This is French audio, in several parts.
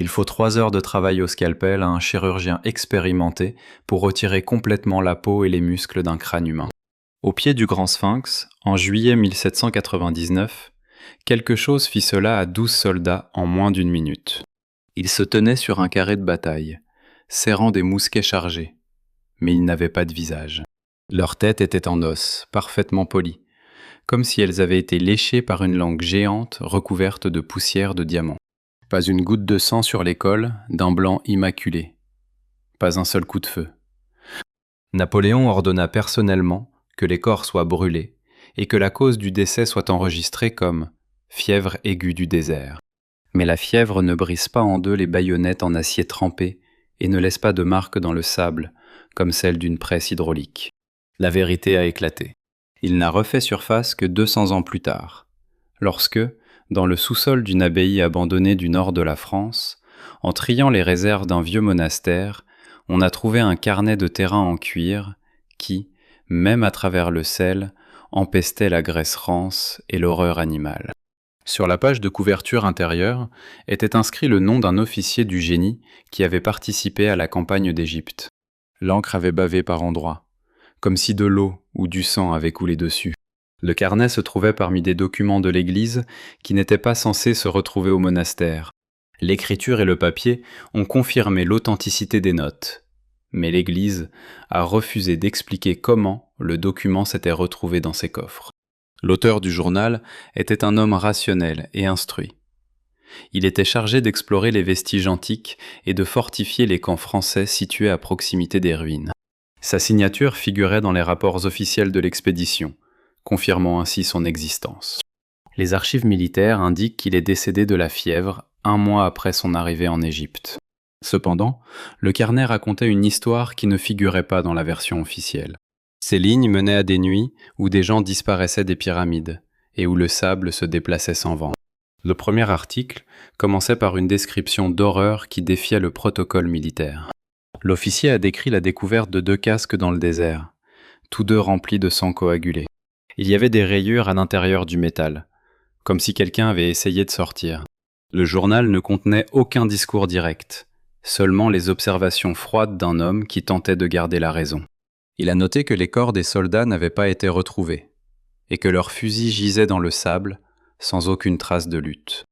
Il faut 3 heures de travail au scalpel à un chirurgien expérimenté pour retirer complètement la peau et les muscles d'un crâne humain. Au pied du Grand Sphinx, en juillet 1799, quelque chose ficela à 12 soldats en moins d'1 minute. Ils se tenaient sur un carré de bataille, serrant des mousquets chargés, mais ils n'avaient pas de visage. Leurs têtes étaient en os, parfaitement polies, comme si elles avaient été léchées par une langue géante recouverte de poussière de diamants. Pas une goutte de sang sur les cols, d'un blanc immaculé. Pas un seul coup de feu. Napoléon ordonna personnellement que les corps soient brûlés et que la cause du décès soit enregistrée comme « fièvre aiguë du désert ». Mais la fièvre ne brise pas en deux les baïonnettes en acier trempé et ne laisse pas de marque dans le sable, comme celle d'une presse hydraulique. La vérité a éclaté. Il n'a refait surface que 200 ans plus tard, lorsque, dans le sous-sol d'une abbaye abandonnée du nord de la France, en triant les réserves d'un vieux monastère, on a trouvé un carnet de terrain en cuir qui, même à travers le sel, empestait la graisse rance et l'horreur animale. Sur la page de couverture intérieure était inscrit le nom d'un officier du génie qui avait participé à la campagne d'Égypte. L'encre avait bavé par endroits, comme si de l'eau ou du sang avait coulé dessus. Le carnet se trouvait parmi des documents de l'Église qui n'étaient pas censés se retrouver au monastère. L'écriture et le papier ont confirmé l'authenticité des notes, mais l'Église a refusé d'expliquer comment le document s'était retrouvé dans ses coffres. L'auteur du journal était un homme rationnel et instruit. Il était chargé d'explorer les vestiges antiques et de fortifier les camps français situés à proximité des ruines. Sa signature figurait dans les rapports officiels de l'expédition, confirmant ainsi son existence. Les archives militaires indiquent qu'il est décédé de la fièvre 1 mois après son arrivée en Égypte. Cependant, le carnet racontait une histoire qui ne figurait pas dans la version officielle. Ces lignes menaient à des nuits où des gens disparaissaient des pyramides et où le sable se déplaçait sans vent. Le premier article commençait par une description d'horreur qui défiait le protocole militaire. L'officier a décrit la découverte de 2 casques dans le désert, tous 2 remplis de sang coagulé. Il y avait des rayures à l'intérieur du métal, comme si quelqu'un avait essayé de sortir. Le journal ne contenait aucun discours direct, seulement les observations froides d'un homme qui tentait de garder la raison. Il a noté que les corps des soldats n'avaient pas été retrouvés, et que leurs fusils gisaient dans le sable, sans aucune trace de lutte.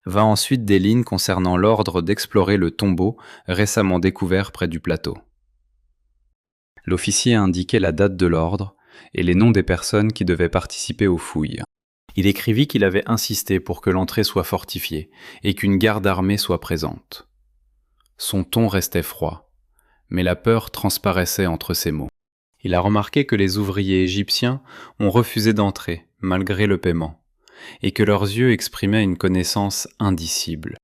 Va ensuite des lignes concernant l'ordre d'explorer le tombeau récemment découvert près du plateau. L'officier a indiqué la date de l'ordre et les noms des personnes qui devaient participer aux fouilles. Il écrivit qu'il avait insisté pour que l'entrée soit fortifiée et qu'une garde armée soit présente. Son ton restait froid, mais la peur transparaissait entre ses mots. Il a remarqué que les ouvriers égyptiens ont refusé d'entrer, malgré le paiement, et que leurs yeux exprimaient une connaissance indicible.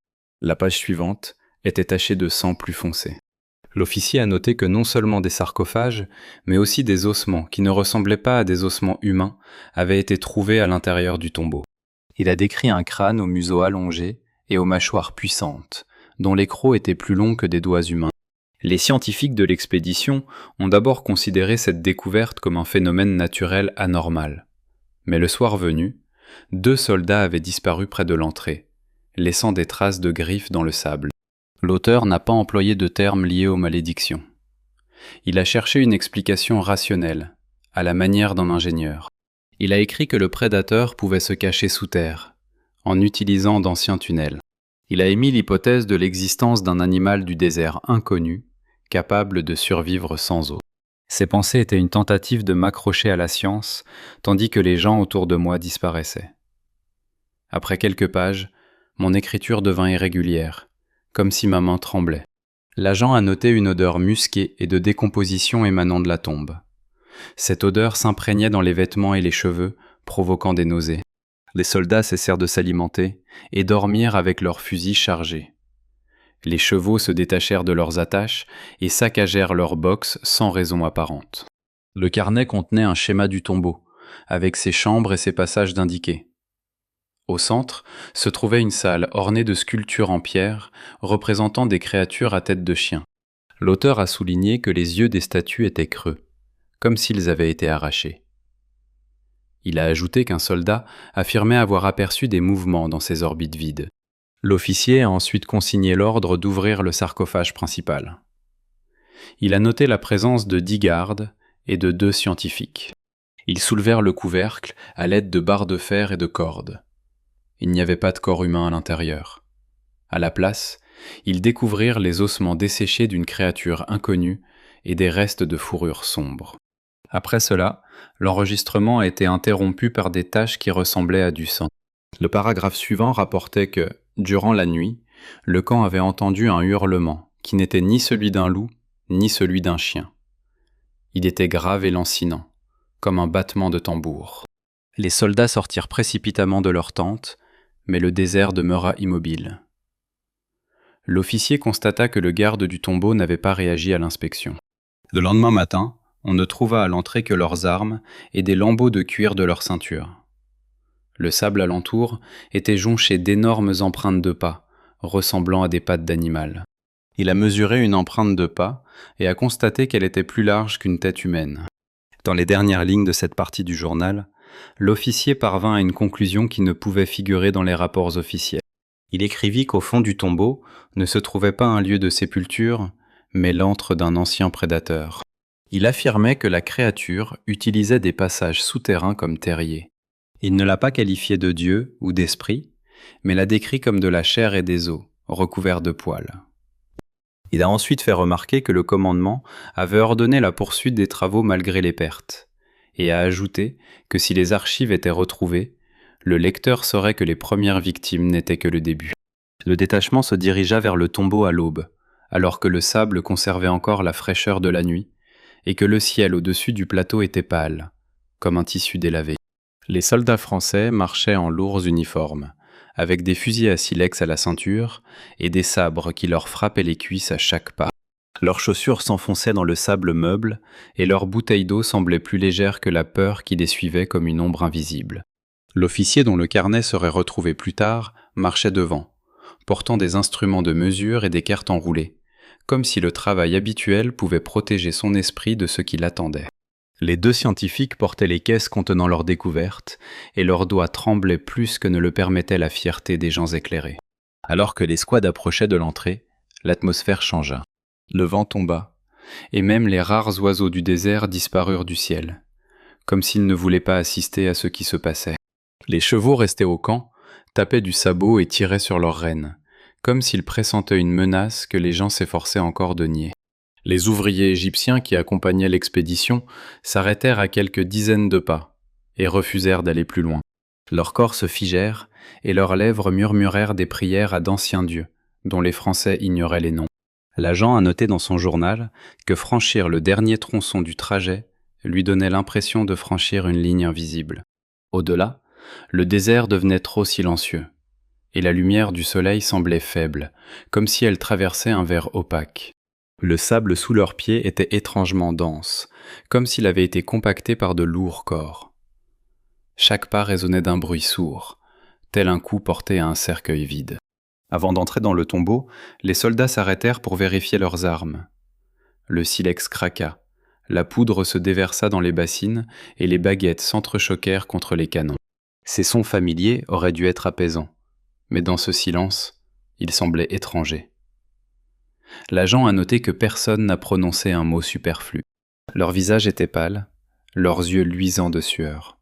La page suivante était tachée de sang plus foncé. L'officier a noté que non seulement des sarcophages, mais aussi des ossements qui ne ressemblaient pas à des ossements humains avaient été trouvés à l'intérieur du tombeau. Il a décrit un crâne au museau allongé et aux mâchoires puissantes, dont les crocs étaient plus longs que des doigts humains. Les scientifiques de l'expédition ont d'abord considéré cette découverte comme un phénomène naturel anormal. Mais le soir venu, 2 soldats avaient disparu près de l'entrée, laissant des traces de griffes dans le sable. L'auteur n'a pas employé de termes liés aux malédictions. Il a cherché une explication rationnelle, à la manière d'un ingénieur. Il a écrit que le prédateur pouvait se cacher sous terre, en utilisant d'anciens tunnels. Il a émis l'hypothèse de l'existence d'un animal du désert inconnu, capable de survivre sans eau. Ses pensées étaient une tentative de m'accrocher à la science, tandis que les gens autour de moi disparaissaient. Après quelques pages, mon écriture devint irrégulière, comme si ma main tremblait. L'agent a noté une odeur musquée et de décomposition émanant de la tombe. Cette odeur s'imprégnait dans les vêtements et les cheveux, provoquant des nausées. Les soldats cessèrent de s'alimenter et dormirent avec leurs fusils chargés. Les chevaux se détachèrent de leurs attaches et saccagèrent leurs box sans raison apparente. Le carnet contenait un schéma du tombeau, avec ses chambres et ses passages d'indiqués. Au centre se trouvait une salle ornée de sculptures en pierre représentant des créatures à tête de chien. L'auteur a souligné que les yeux des statues étaient creux, comme s'ils avaient été arrachés. Il a ajouté qu'un soldat affirmait avoir aperçu des mouvements dans ces orbites vides. L'officier a ensuite consigné l'ordre d'ouvrir le sarcophage principal. Il a noté la présence de 10 gardes et de 2 scientifiques. Ils soulevèrent le couvercle à l'aide de barres de fer et de cordes. Il n'y avait pas de corps humain à l'intérieur. À la place, ils découvrirent les ossements desséchés d'une créature inconnue et des restes de fourrure sombre. Après cela, l'enregistrement a été interrompu par des taches qui ressemblaient à du sang. Le paragraphe suivant rapportait que, durant la nuit, le camp avait entendu un hurlement qui n'était ni celui d'un loup, ni celui d'un chien. Il était grave et lancinant, comme un battement de tambour. Les soldats sortirent précipitamment de leurs tentes, mais le désert demeura immobile. L'officier constata que le garde du tombeau n'avait pas réagi à l'inspection. Le lendemain matin, on ne trouva à l'entrée que leurs armes et des lambeaux de cuir de leur ceinture. Le sable alentour était jonché d'énormes empreintes de pas, ressemblant à des pattes d'animal. Il a mesuré une empreinte de pas et a constaté qu'elle était plus large qu'une tête humaine. Dans les dernières lignes de cette partie du journal, l'officier parvint à une conclusion qui ne pouvait figurer dans les rapports officiels. Il écrivit qu'au fond du tombeau ne se trouvait pas un lieu de sépulture, mais l'antre d'un ancien prédateur. Il affirmait que la créature utilisait des passages souterrains comme terriers. Il ne l'a pas qualifié de dieu ou d'esprit, mais l'a décrit comme de la chair et des os, recouverts de poils. Il a ensuite fait remarquer que le commandement avait ordonné la poursuite des travaux malgré les pertes, et a ajouté que si les archives étaient retrouvées, le lecteur saurait que les premières victimes n'étaient que le début. Le détachement se dirigea vers le tombeau à l'aube, alors que le sable conservait encore la fraîcheur de la nuit, et que le ciel au-dessus du plateau était pâle, comme un tissu délavé. Les soldats français marchaient en lourds uniformes, avec des fusils à silex à la ceinture et des sabres qui leur frappaient les cuisses à chaque pas. Leurs chaussures s'enfonçaient dans le sable meuble et leurs bouteilles d'eau semblaient plus légères que la peur qui les suivait comme une ombre invisible. L'officier dont le carnet serait retrouvé plus tard marchait devant, portant des instruments de mesure et des cartes enroulées, comme si le travail habituel pouvait protéger son esprit de ce qui l'attendait. Les 2 scientifiques portaient les caisses contenant leurs découvertes, et leurs doigts tremblaient plus que ne le permettait la fierté des gens éclairés. Alors que les squads approchaient de l'entrée, l'atmosphère changea. Le vent tomba, et même les rares oiseaux du désert disparurent du ciel, comme s'ils ne voulaient pas assister à ce qui se passait. Les chevaux restés au camp tapaient du sabot et tiraient sur leurs rênes, comme s'ils pressentaient une menace que les gens s'efforçaient encore de nier. Les ouvriers égyptiens qui accompagnaient l'expédition s'arrêtèrent à quelques dizaines de pas et refusèrent d'aller plus loin. Leurs corps se figèrent et leurs lèvres murmurèrent des prières à d'anciens dieux, dont les Français ignoraient les noms. L'agent a noté dans son journal que franchir le dernier tronçon du trajet lui donnait l'impression de franchir une ligne invisible. Au-delà, le désert devenait trop silencieux, et la lumière du soleil semblait faible, comme si elle traversait un verre opaque. Le sable sous leurs pieds était étrangement dense, comme s'il avait été compacté par de lourds corps. Chaque pas résonnait d'un bruit sourd, tel un coup porté à un cercueil vide. Avant d'entrer dans le tombeau, les soldats s'arrêtèrent pour vérifier leurs armes. Le silex craqua, la poudre se déversa dans les bassines et les baguettes s'entrechoquèrent contre les canons. Ces sons familiers auraient dû être apaisants, mais dans ce silence, ils semblaient étrangers. L'agent a noté que personne n'a prononcé un mot superflu. Leurs visages étaient pâles, leurs yeux luisants de sueur.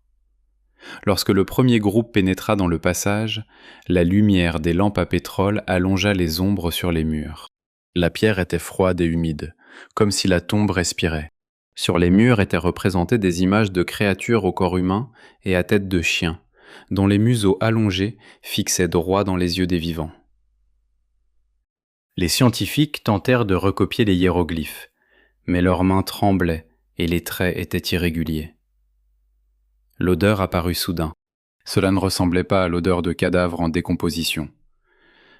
Lorsque le premier groupe pénétra dans le passage, la lumière des lampes à pétrole allongea les ombres sur les murs. La pierre était froide et humide, comme si la tombe respirait. Sur les murs étaient représentées des images de créatures au corps humain et à tête de chien, dont les museaux allongés fixaient droit dans les yeux des vivants. Les scientifiques tentèrent de recopier les hiéroglyphes, mais leurs mains tremblaient et les traits étaient irréguliers. L'odeur apparut soudain. Cela ne ressemblait pas à l'odeur de cadavres en décomposition.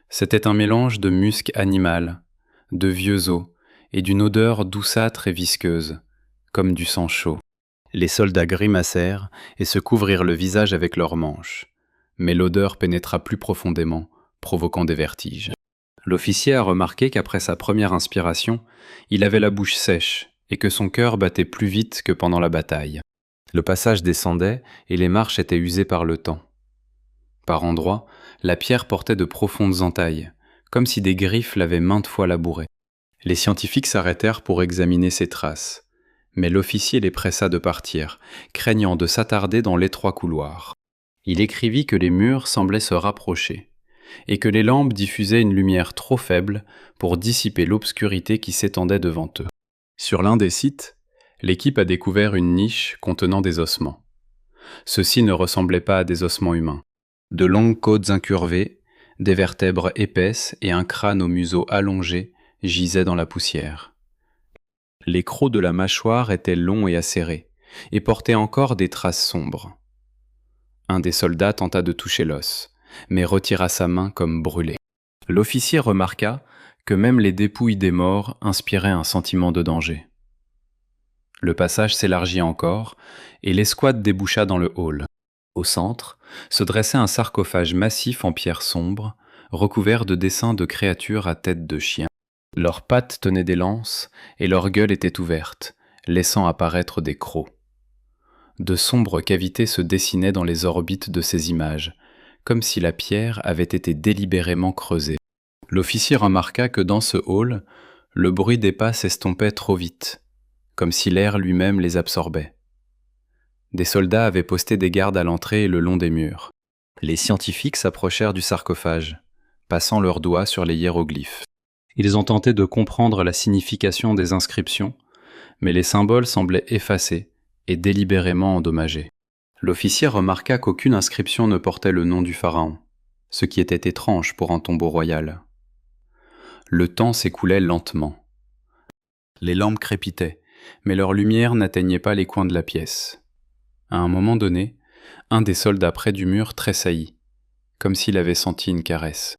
C'était un mélange de musc animal, de vieux os et d'une odeur douceâtre et visqueuse, comme du sang chaud. Les soldats grimacèrent et se couvrirent le visage avec leurs manches, mais l'odeur pénétra plus profondément, provoquant des vertiges. L'officier a remarqué qu'après sa première inspiration, il avait la bouche sèche et que son cœur battait plus vite que pendant la bataille. Le passage descendait et les marches étaient usées par le temps. Par endroits, La pierre portait de profondes entailles, comme si des griffes l'avaient maintes fois labourée. Les scientifiques s'arrêtèrent pour examiner ces traces, mais l'officier les pressa de partir, craignant de s'attarder dans l'étroit couloir. Il écrivit que les murs semblaient se rapprocher, et que les lampes diffusaient une lumière trop faible pour dissiper l'obscurité qui s'étendait devant eux. Sur l'un des sites, l'équipe a découvert une niche contenant des ossements. Ceux-ci ne ressemblaient pas à des ossements humains. De longues côtes incurvées, des vertèbres épaisses et un crâne au museau allongé gisaient dans la poussière. Les crocs de la mâchoire étaient longs et acérés, et portaient encore des traces sombres. Un des soldats tenta de toucher l'os, mais retira sa main comme brûlée. L'officier remarqua que même les dépouilles des morts inspiraient un sentiment de danger. Le passage s'élargit encore, et l'escouade déboucha dans le hall. Au centre, se dressait un sarcophage massif en pierre sombre, recouvert de dessins de créatures à tête de chien. Leurs pattes tenaient des lances, et leur gueule était ouverte, laissant apparaître des crocs. De sombres cavités se dessinaient dans les orbites de ces images, comme si la pierre avait été délibérément creusée. L'officier remarqua que dans ce hall, le bruit des pas s'estompait trop vite, comme si l'air lui-même les absorbait. Des soldats avaient posté des gardes à l'entrée et le long des murs. Les scientifiques s'approchèrent du sarcophage, passant leurs doigts sur les hiéroglyphes. Ils ont tenté de comprendre la signification des inscriptions, mais les symboles semblaient effacés et délibérément endommagés. L'officier remarqua qu'aucune inscription ne portait le nom du pharaon, ce qui était étrange pour un tombeau royal. Le temps s'écoulait lentement. Les lampes crépitaient, mais leur lumière n'atteignait pas les coins de la pièce. À un moment donné, un des soldats près du mur tressaillit, comme s'il avait senti une caresse.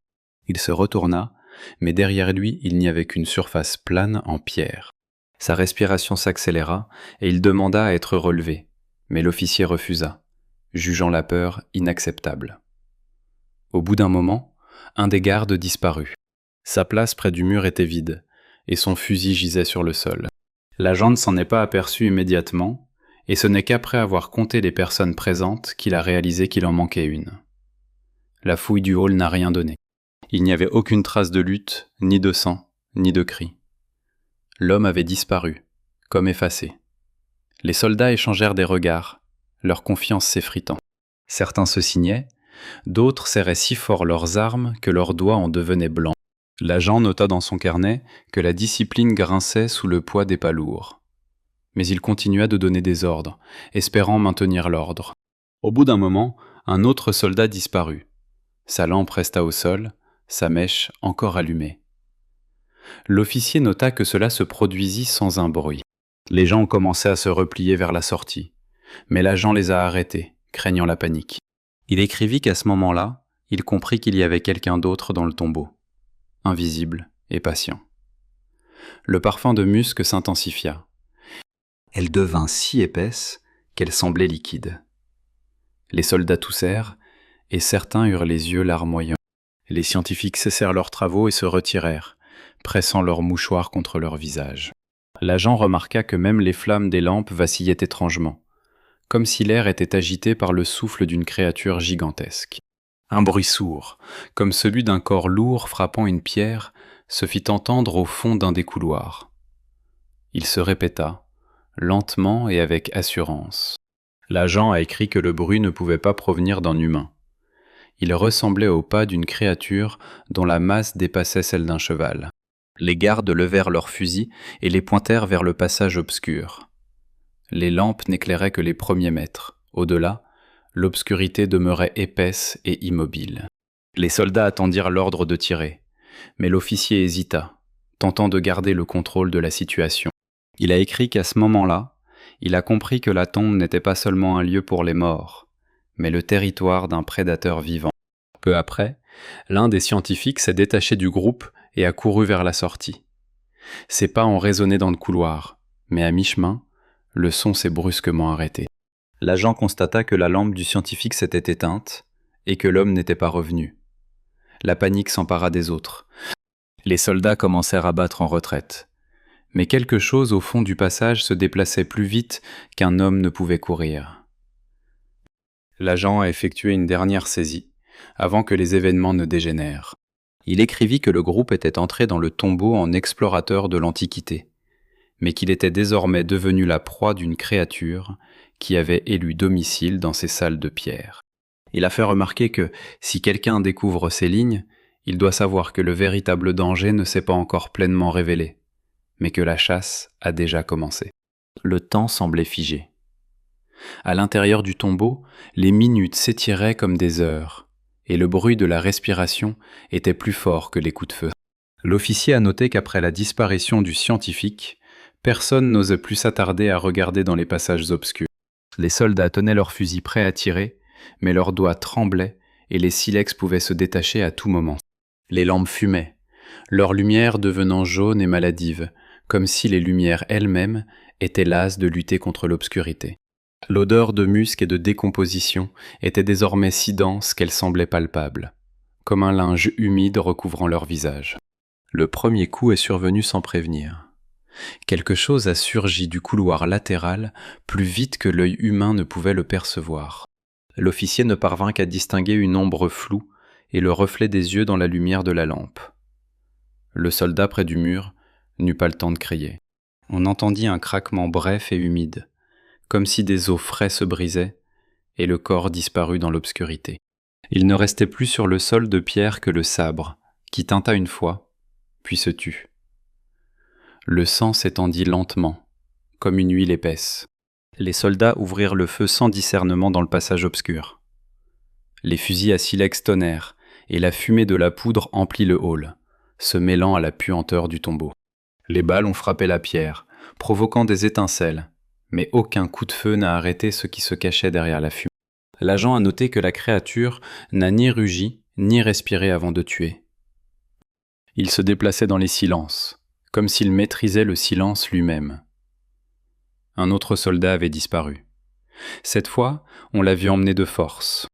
Il se retourna, mais derrière lui, il n'y avait qu'une surface plane en pierre. Sa respiration s'accéléra et il demanda à être relevé, mais l'officier refusa, jugeant la peur inacceptable. Au bout d'un moment, un des gardes disparut. Sa place près du mur était vide, et son fusil gisait sur le sol. L'agent ne s'en est pas aperçu immédiatement, et ce n'est qu'après avoir compté les personnes présentes qu'il a réalisé qu'il en manquait une. La fouille du hall n'a rien donné. Il n'y avait aucune trace de lutte, ni de sang, ni de cris. L'homme avait disparu, comme effacé. Les soldats échangèrent des regards, leur confiance s'effritant. Certains se signaient, d'autres serraient si fort leurs armes que leurs doigts en devenaient blancs. L'agent nota dans son carnet que la discipline grinçait sous le poids des pas lourds. Mais il continua de donner des ordres, espérant maintenir l'ordre. Au bout d'un moment, un autre soldat disparut. Sa lampe resta au sol, sa mèche encore allumée. L'officier nota que cela se produisit sans un bruit. Les gens commençaient à se replier vers la sortie, mais l'agent les a arrêtés, craignant la panique. Il écrivit qu'à ce moment-là, il comprit qu'il y avait quelqu'un d'autre dans le tombeau, invisible et patient. Le parfum de musc s'intensifia. Elle devint si épaisse qu'elle semblait liquide. Les soldats toussèrent, et certains eurent les yeux larmoyants. Les scientifiques cessèrent leurs travaux et se retirèrent, pressant leurs mouchoirs contre leur visage. L'agent remarqua que même les flammes des lampes vacillaient étrangement, comme si l'air était agité par le souffle d'une créature gigantesque. Un bruit sourd, comme celui d'un corps lourd frappant une pierre, se fit entendre au fond d'un des couloirs. Il se répéta, lentement et avec assurance. L'agent a écrit que le bruit ne pouvait pas provenir d'un humain. Il ressemblait au pas d'une créature dont la masse dépassait celle d'un cheval. Les gardes levèrent leurs fusils et les pointèrent vers le passage obscur. Les lampes n'éclairaient que les premiers mètres. Au-delà, l'obscurité demeurait épaisse et immobile. Les soldats attendirent l'ordre de tirer, mais l'officier hésita, tentant de garder le contrôle de la situation. Il a écrit qu'à ce moment-là, il a compris que la tombe n'était pas seulement un lieu pour les morts, mais le territoire d'un prédateur vivant. Peu après, l'un des scientifiques s'est détaché du groupe et a couru vers la sortie. Ses pas ont résonné dans le couloir, mais à mi-chemin, le son s'est brusquement arrêté. L'agent constata que la lampe du scientifique s'était éteinte et que l'homme n'était pas revenu. La panique s'empara des autres. Les soldats commencèrent à battre en retraite. Mais quelque chose au fond du passage se déplaçait plus vite qu'un homme ne pouvait courir. L'agent a effectué une dernière saisie, avant que les événements ne dégénèrent. Il écrivit que le groupe était entré dans le tombeau en explorateur de l'Antiquité, mais qu'il était désormais devenu la proie d'une créature qui avait élu domicile dans ces salles de pierre. Il a fait remarquer que, si quelqu'un découvre ces lignes, il doit savoir que le véritable danger ne s'est pas encore pleinement révélé, mais que la chasse a déjà commencé. Le temps semblait figé. À l'intérieur du tombeau, les minutes s'étiraient comme des heures, et le bruit de la respiration était plus fort que les coups de feu. L'officier a noté qu'après la disparition du scientifique, personne n'osait plus s'attarder à regarder dans les passages obscurs. Les soldats tenaient leurs fusils prêts à tirer, mais leurs doigts tremblaient et les silex pouvaient se détacher à tout moment. Les lampes fumaient, leur lumière devenant jaune et maladive, comme si les lumières elles-mêmes étaient lasses de lutter contre l'obscurité. L'odeur de musc et de décomposition était désormais si dense qu'elle semblait palpable, comme un linge humide recouvrant leur visage. Le premier coup est survenu sans prévenir. Quelque chose a surgi du couloir latéral plus vite que l'œil humain ne pouvait le percevoir. L'officier ne parvint qu'à distinguer une ombre floue et le reflet des yeux dans la lumière de la lampe. Le soldat près du mur n'eut pas le temps de crier. On entendit un craquement bref et humide, comme si des os frais se brisaient, et le corps disparut dans l'obscurité. Il ne restait plus sur le sol de pierre que le sabre, qui tinta une fois, puis se tut. Le sang s'étendit lentement, comme une huile épaisse. Les soldats ouvrirent le feu sans discernement dans le passage obscur. Les fusils à silex tonnèrent, et la fumée de la poudre emplit le hall, se mêlant à la puanteur du tombeau. Les balles ont frappé la pierre, provoquant des étincelles, mais aucun coup de feu n'a arrêté ce qui se cachait derrière la fumée. L'agent a noté que la créature n'a ni rugi, ni respiré avant de tuer. Il se déplaçait dans les silences, comme s'il maîtrisait le silence lui-même. Un autre soldat avait disparu. Cette fois, on l'a vu emmener de force.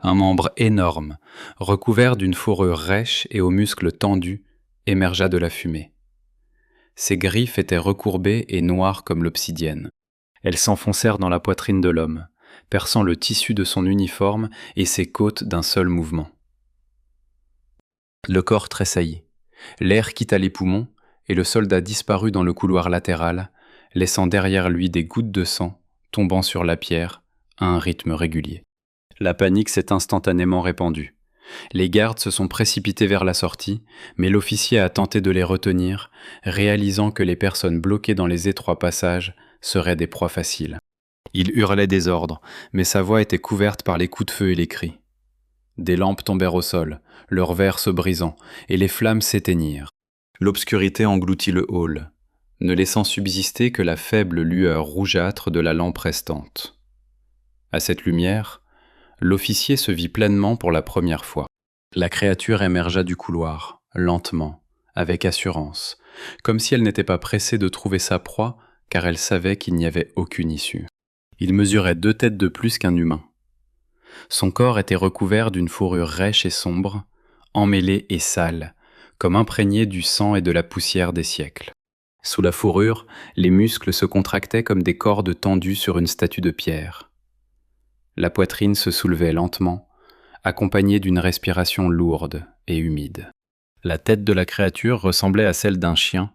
Un membre énorme, recouvert d'une fourrure rêche et aux muscles tendus, émergea de la fumée. Ses griffes étaient recourbées et noires comme l'obsidienne. Elles s'enfoncèrent dans la poitrine de l'homme, perçant le tissu de son uniforme et ses côtes d'un seul mouvement. Le corps tressaillit. L'air quitta les poumons et le soldat disparut dans le couloir latéral, laissant derrière lui des gouttes de sang tombant sur la pierre à un rythme régulier. La panique s'est instantanément répandue. Les gardes se sont précipités vers la sortie, mais l'officier a tenté de les retenir, réalisant que les personnes bloquées dans les étroits passages seraient des proies faciles. Il hurlait des ordres, mais sa voix était couverte par les coups de feu et les cris. Des lampes tombèrent au sol, leurs verres se brisant, et les flammes s'éteignirent. L'obscurité engloutit le hall, ne laissant subsister que la faible lueur rougeâtre de la lampe restante. À cette lumière, l'officier se vit pleinement pour la première fois. La créature émergea du couloir, lentement, avec assurance, comme si elle n'était pas pressée de trouver sa proie, car elle savait qu'il n'y avait aucune issue. Il mesurait 2 têtes de plus qu'un humain. Son corps était recouvert d'une fourrure rêche et sombre, emmêlée et sale, comme imprégnée du sang et de la poussière des siècles. Sous la fourrure, les muscles se contractaient comme des cordes tendues sur une statue de pierre. La poitrine se soulevait lentement, accompagnée d'une respiration lourde et humide. La tête de la créature ressemblait à celle d'un chien,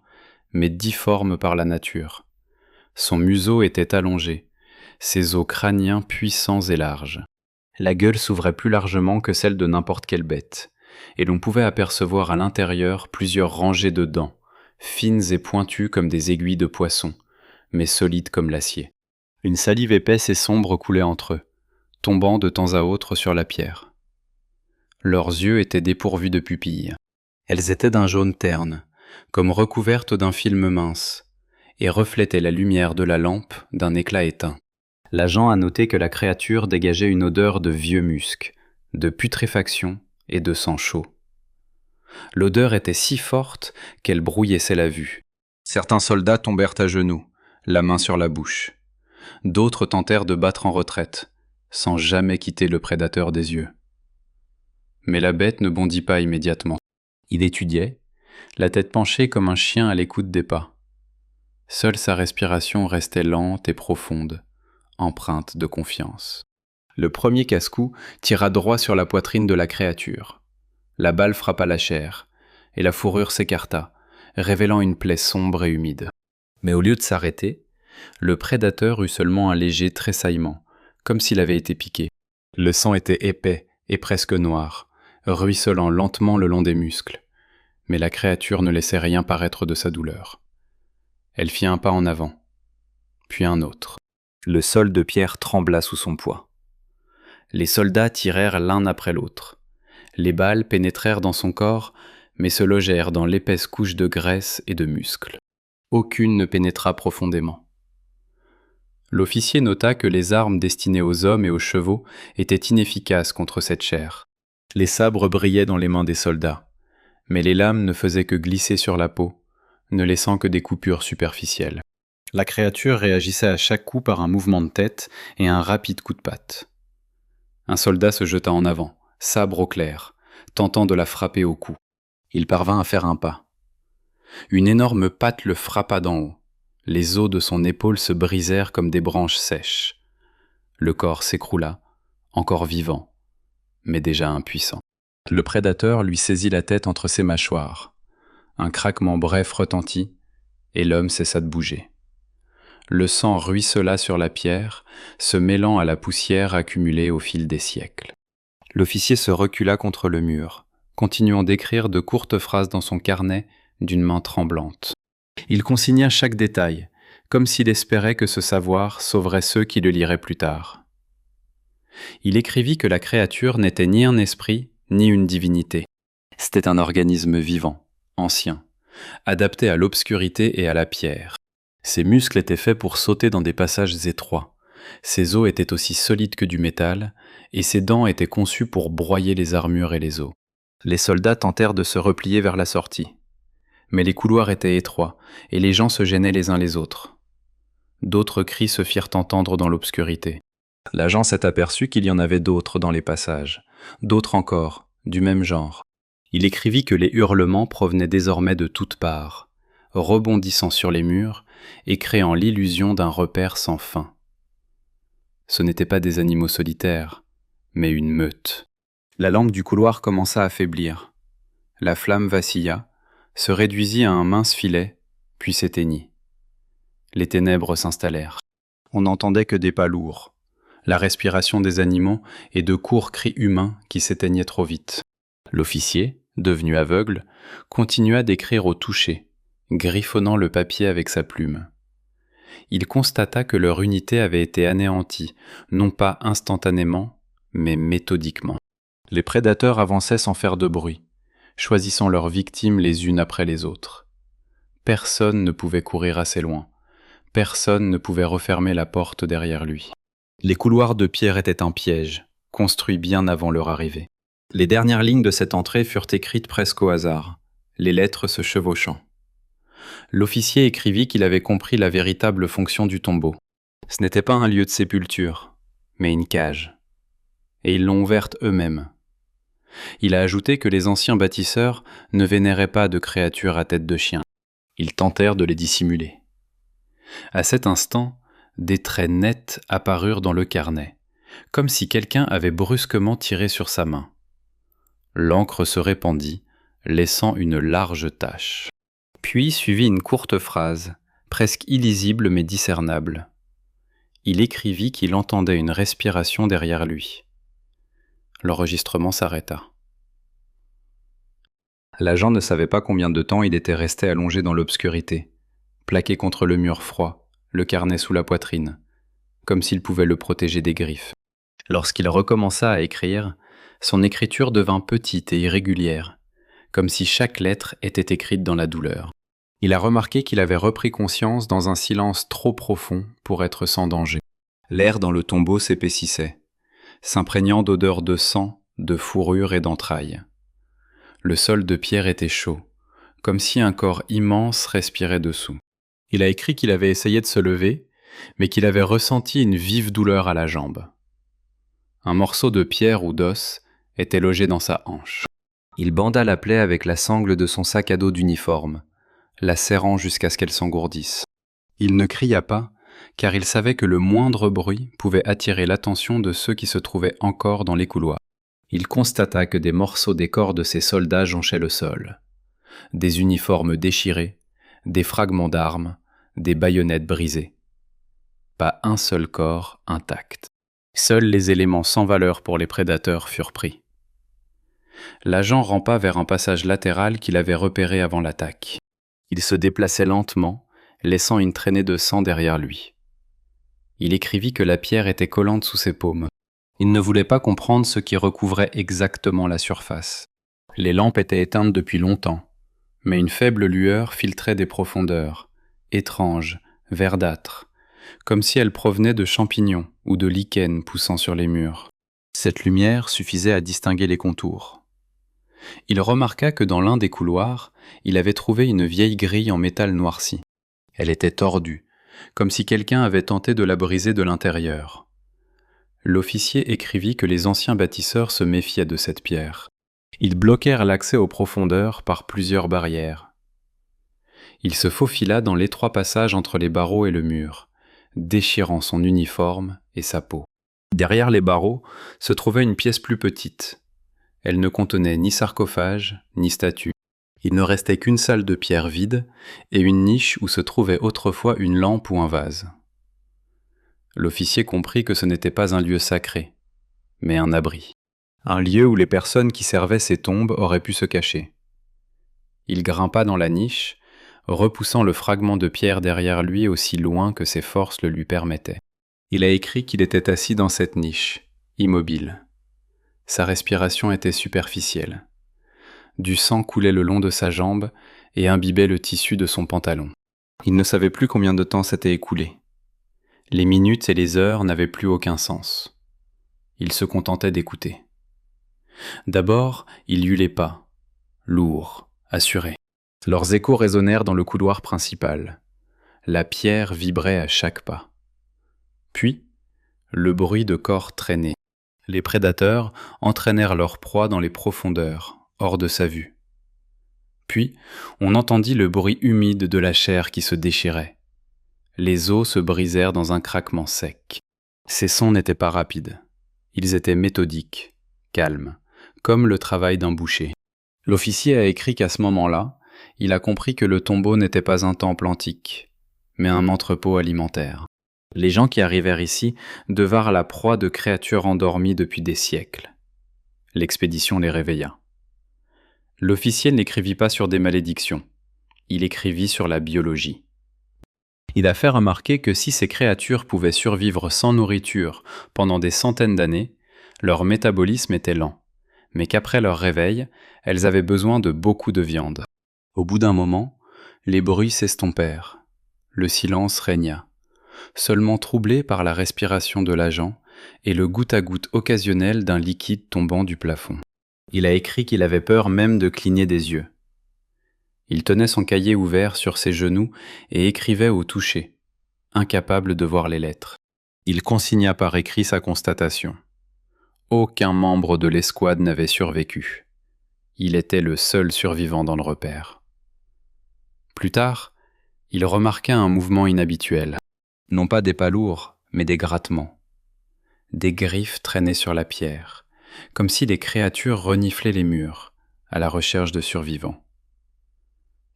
mais difforme par la nature. Son museau était allongé, ses os crâniens puissants et larges. La gueule s'ouvrait plus largement que celle de n'importe quelle bête, et l'on pouvait apercevoir à l'intérieur plusieurs rangées de dents, fines et pointues comme des aiguilles de poisson, mais solides comme l'acier. Une salive épaisse et sombre coulait entre eux, tombant de temps à autre sur la pierre. Leurs yeux étaient dépourvus de pupilles. Elles étaient d'un jaune terne, comme recouvertes d'un film mince, et reflétaient la lumière de la lampe d'un éclat éteint. L'agent a noté que la créature dégageait une odeur de vieux musc, de putréfaction et de sang chaud. L'odeur était si forte qu'elle brouillait la vue. Certains soldats tombèrent à genoux, la main sur la bouche. D'autres tentèrent de battre en retraite, sans jamais quitter le prédateur des yeux. Mais la bête ne bondit pas immédiatement. Il étudiait, la tête penchée comme un chien à l'écoute des pas. Seule sa respiration restait lente et profonde, empreinte de confiance. Le premier casse-cou tira droit sur la poitrine de la créature. La balle frappa la chair, et la fourrure s'écarta, révélant une plaie sombre et humide. Mais au lieu de s'arrêter, le prédateur eut seulement un léger tressaillement, comme s'il avait été piqué. Le sang était épais et presque noir, ruisselant lentement le long des muscles. Mais la créature ne laissait rien paraître de sa douleur. Elle fit un pas en avant, puis un autre. Le sol de pierre trembla sous son poids. Les soldats tirèrent l'un après l'autre. Les balles pénétrèrent dans son corps, mais se logèrent dans l'épaisse couche de graisse et de muscles. Aucune ne pénétra profondément. L'officier nota que les armes destinées aux hommes et aux chevaux étaient inefficaces contre cette chair. Les sabres brillaient dans les mains des soldats, mais les lames ne faisaient que glisser sur la peau, ne laissant que des coupures superficielles. La créature réagissait à chaque coup par un mouvement de tête et un rapide coup de patte. Un soldat se jeta en avant, sabre au clair, tentant de la frapper au cou. Il parvint à faire un pas. Une énorme patte le frappa d'en haut. Les os de son épaule se brisèrent comme des branches sèches. Le corps s'écroula, encore vivant, mais déjà impuissant. Le prédateur lui saisit la tête entre ses mâchoires. Un craquement bref retentit, et l'homme cessa de bouger. Le sang ruissela sur la pierre, se mêlant à la poussière accumulée au fil des siècles. L'officier se recula contre le mur, continuant d'écrire de courtes phrases dans son carnet d'une main tremblante. Il consigna chaque détail, comme s'il espérait que ce savoir sauverait ceux qui le liraient plus tard. Il écrivit que la créature n'était ni un esprit, ni une divinité. C'était un organisme vivant, ancien, adapté à l'obscurité et à la pierre. Ses muscles étaient faits pour sauter dans des passages étroits. Ses os étaient aussi solides que du métal, et ses dents étaient conçues pour broyer les armures et les os. Les soldats tentèrent de se replier vers la sortie. Mais les couloirs étaient étroits, et les gens se gênaient les uns les autres. D'autres cris se firent entendre dans l'obscurité. L'agent s'est aperçu qu'il y en avait d'autres dans les passages, d'autres encore, du même genre. Il écrivit que les hurlements provenaient désormais de toutes parts, rebondissant sur les murs et créant l'illusion d'un repère sans fin. Ce n'étaient pas des animaux solitaires, mais une meute. La lampe du couloir commença à faiblir. La flamme vacilla, se réduisit à un mince filet, puis s'éteignit. Les ténèbres s'installèrent. On n'entendait que des pas lourds, la respiration des animaux et de courts cris humains qui s'éteignaient trop vite. L'officier, devenu aveugle, continua d'écrire au toucher, griffonnant le papier avec sa plume. Il constata que leur unité avait été anéantie, non pas instantanément, mais méthodiquement. Les prédateurs avançaient sans faire de bruit, choisissant leurs victimes les unes après les autres. Personne ne pouvait courir assez loin. Personne ne pouvait refermer la porte derrière lui. Les couloirs de pierre étaient un piège, construit bien avant leur arrivée. Les dernières lignes de cette entrée furent écrites presque au hasard, les lettres se chevauchant. L'officier écrivit qu'il avait compris la véritable fonction du tombeau. Ce n'était pas un lieu de sépulture, mais une cage. Et ils l'ont ouverte eux-mêmes. Il a ajouté que les anciens bâtisseurs ne vénéraient pas de créatures à tête de chien. Ils tentèrent de les dissimuler. À cet instant, des traits nets apparurent dans le carnet, comme si quelqu'un avait brusquement tiré sur sa main. L'encre se répandit, laissant une large tache. Puis suivit une courte phrase, presque illisible mais discernable. Il écrivit qu'il entendait une respiration derrière lui. L'enregistrement s'arrêta. L'agent ne savait pas combien de temps il était resté allongé dans l'obscurité, plaqué contre le mur froid, le carnet sous la poitrine, comme s'il pouvait le protéger des griffes. Lorsqu'il recommença à écrire, son écriture devint petite et irrégulière, comme si chaque lettre était écrite dans la douleur. Il a remarqué qu'il avait repris conscience dans un silence trop profond pour être sans danger. L'air dans le tombeau s'épaississait, s'imprégnant d'odeurs de sang, de fourrure et d'entrailles. Le sol de pierre était chaud, comme si un corps immense respirait dessous. Il a écrit qu'il avait essayé de se lever, mais qu'il avait ressenti une vive douleur à la jambe. Un morceau de pierre ou d'os était logé dans sa hanche. Il banda la plaie avec la sangle de son sac à dos d'uniforme, la serrant jusqu'à ce qu'elle s'engourdisse. Il ne cria pas, car il savait que le moindre bruit pouvait attirer l'attention de ceux qui se trouvaient encore dans les couloirs. Il constata que des morceaux des corps de ses soldats jonchaient le sol. Des uniformes déchirés, des fragments d'armes, des baïonnettes brisées. Pas un seul corps intact. Seuls les éléments sans valeur pour les prédateurs furent pris. L'agent rampa vers un passage latéral qu'il avait repéré avant l'attaque. Il se déplaçait lentement, laissant une traînée de sang derrière lui. Il écrivit que la pierre était collante sous ses paumes. Il ne voulait pas comprendre ce qui recouvrait exactement la surface. Les lampes étaient éteintes depuis longtemps, mais une faible lueur filtrait des profondeurs, étranges, verdâtres, comme si elle provenait de champignons ou de lichens poussant sur les murs. Cette lumière suffisait à distinguer les contours. Il remarqua que dans l'un des couloirs, il avait trouvé une vieille grille en métal noirci. Elle était tordue, comme si quelqu'un avait tenté de la briser de l'intérieur. L'officier écrivit que les anciens bâtisseurs se méfiaient de cette pierre. Ils bloquèrent l'accès aux profondeurs par plusieurs barrières. Il se faufila dans l'étroit passage entre les barreaux et le mur, déchirant son uniforme et sa peau. Derrière les barreaux se trouvait une pièce plus petite. Elle ne contenait ni sarcophage, ni statue. Il ne restait qu'une salle de pierre vide et une niche où se trouvait autrefois une lampe ou un vase. L'officier comprit que ce n'était pas un lieu sacré, mais un abri. Un lieu où les personnes qui servaient ces tombes auraient pu se cacher. Il grimpa dans la niche, repoussant le fragment de pierre derrière lui aussi loin que ses forces le lui permettaient. Il a écrit qu'il était assis dans cette niche, immobile. Sa respiration était superficielle. Du sang coulait le long de sa jambe et imbibait le tissu de son pantalon. Il ne savait plus combien de temps s'était écoulé. Les minutes et les heures n'avaient plus aucun sens. Il se contentait d'écouter. D'abord, il y eut les pas, lourds, assurés. Leurs échos résonnèrent dans le couloir principal. La pierre vibrait à chaque pas. Puis, le bruit de corps traînés. Les prédateurs entraînèrent leur proie dans les profondeurs, hors de sa vue. Puis, on entendit le bruit humide de la chair qui se déchirait. Les os se brisèrent dans un craquement sec. Ces sons n'étaient pas rapides. Ils étaient méthodiques, calmes, comme le travail d'un boucher. L'officier a écrit qu'à ce moment-là, il a compris que le tombeau n'était pas un temple antique, mais un entrepôt alimentaire. Les gens qui arrivèrent ici devinrent la proie de créatures endormies depuis des siècles. L'expédition les réveilla. L'officier n'écrivit pas sur des malédictions, il écrivit sur la biologie. Il a fait remarquer que si ces créatures pouvaient survivre sans nourriture pendant des centaines d'années, leur métabolisme était lent, mais qu'après leur réveil, elles avaient besoin de beaucoup de viande. Au bout d'un moment, les bruits s'estompèrent, le silence régna, seulement troublé par la respiration de l'agent et le goutte-à-goutte occasionnel d'un liquide tombant du plafond. Il a écrit qu'il avait peur même de cligner des yeux. Il tenait son cahier ouvert sur ses genoux et écrivait au toucher, incapable de voir les lettres. Il consigna par écrit sa constatation. Aucun membre de l'escouade n'avait survécu. Il était le seul survivant dans le repère. Plus tard, il remarqua un mouvement inhabituel. Non pas des pas lourds, mais des grattements. Des griffes traînaient sur la pierre, comme si les créatures reniflaient les murs, à la recherche de survivants.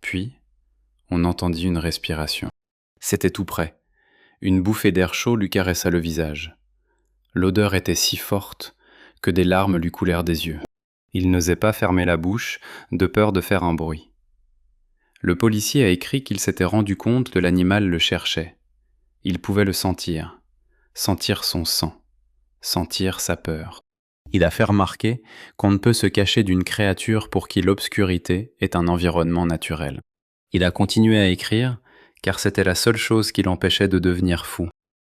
Puis, on entendit une respiration. C'était tout près. Une bouffée d'air chaud lui caressa le visage. L'odeur était si forte que des larmes lui coulèrent des yeux. Il n'osait pas fermer la bouche, de peur de faire un bruit. Le policier a écrit qu'il s'était rendu compte que l'animal le cherchait. Il pouvait le sentir son sang, sentir sa peur. Il a fait remarquer qu'on ne peut se cacher d'une créature pour qui l'obscurité est un environnement naturel. Il a continué à écrire, car c'était la seule chose qui l'empêchait de devenir fou.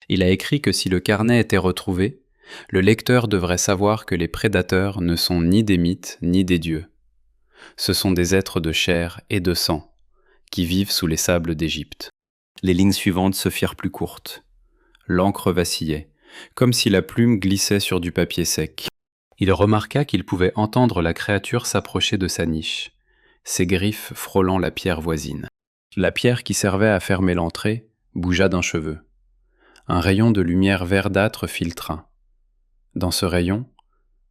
Il a écrit que si le carnet était retrouvé, le lecteur devrait savoir que les prédateurs ne sont ni des mythes ni des dieux. Ce sont des êtres de chair et de sang, qui vivent sous les sables d'Égypte. Les lignes suivantes se firent plus courtes. L'encre vacillait, comme si la plume glissait sur du papier sec. Il remarqua qu'il pouvait entendre la créature s'approcher de sa niche, ses griffes frôlant la pierre voisine. La pierre qui servait à fermer l'entrée bougea d'un cheveu. Un rayon de lumière verdâtre filtra. Dans ce rayon,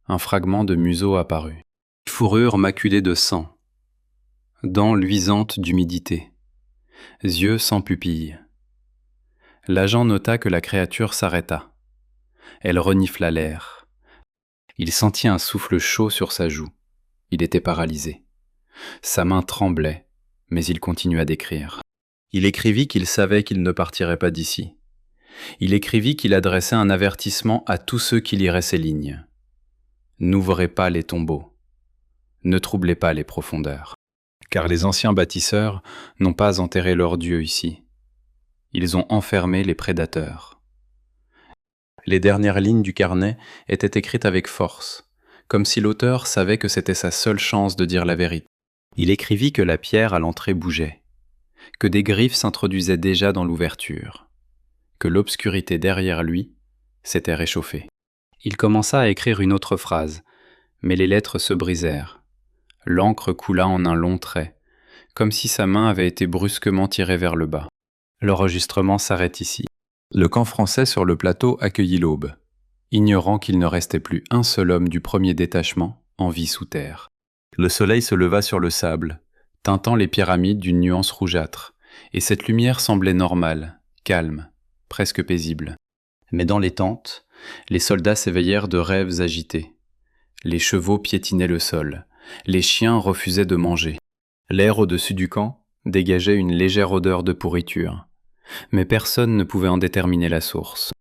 un fragment de museau apparut. Fourrure maculée de sang, dents luisantes d'humidité, yeux sans pupilles. L'agent nota que la créature s'arrêta. Elle renifla l'air. Il sentit un souffle chaud sur sa joue. Il était paralysé. Sa main tremblait, mais il continua d'écrire. Il écrivit qu'il savait qu'il ne partirait pas d'ici. Il écrivit qu'il adressait un avertissement à tous ceux qui liraient ces lignes. N'ouvrez pas les tombeaux. Ne troublez pas les profondeurs. Car les anciens bâtisseurs n'ont pas enterré leurs dieux ici. Ils ont enfermé les prédateurs. Les dernières lignes du carnet étaient écrites avec force, comme si l'auteur savait que c'était sa seule chance de dire la vérité. Il écrivit que la pierre à l'entrée bougeait, que des griffes s'introduisaient déjà dans l'ouverture, que l'obscurité derrière lui s'était réchauffée. Il commença à écrire une autre phrase, mais les lettres se brisèrent. L'encre coula en un long trait, comme si sa main avait été brusquement tirée vers le bas. L'enregistrement s'arrête ici. Le camp français sur le plateau accueillit l'aube, ignorant qu'il ne restait plus un seul homme du premier détachement en vie sous terre. Le soleil se leva sur le sable, teintant les pyramides d'une nuance rougeâtre, et cette lumière semblait normale, calme, presque paisible. Mais dans les tentes, les soldats s'éveillèrent de rêves agités. Les chevaux piétinaient le sol, les chiens refusaient de manger. L'air au-dessus du camp dégageait une légère odeur de pourriture, mais personne ne pouvait en déterminer la source.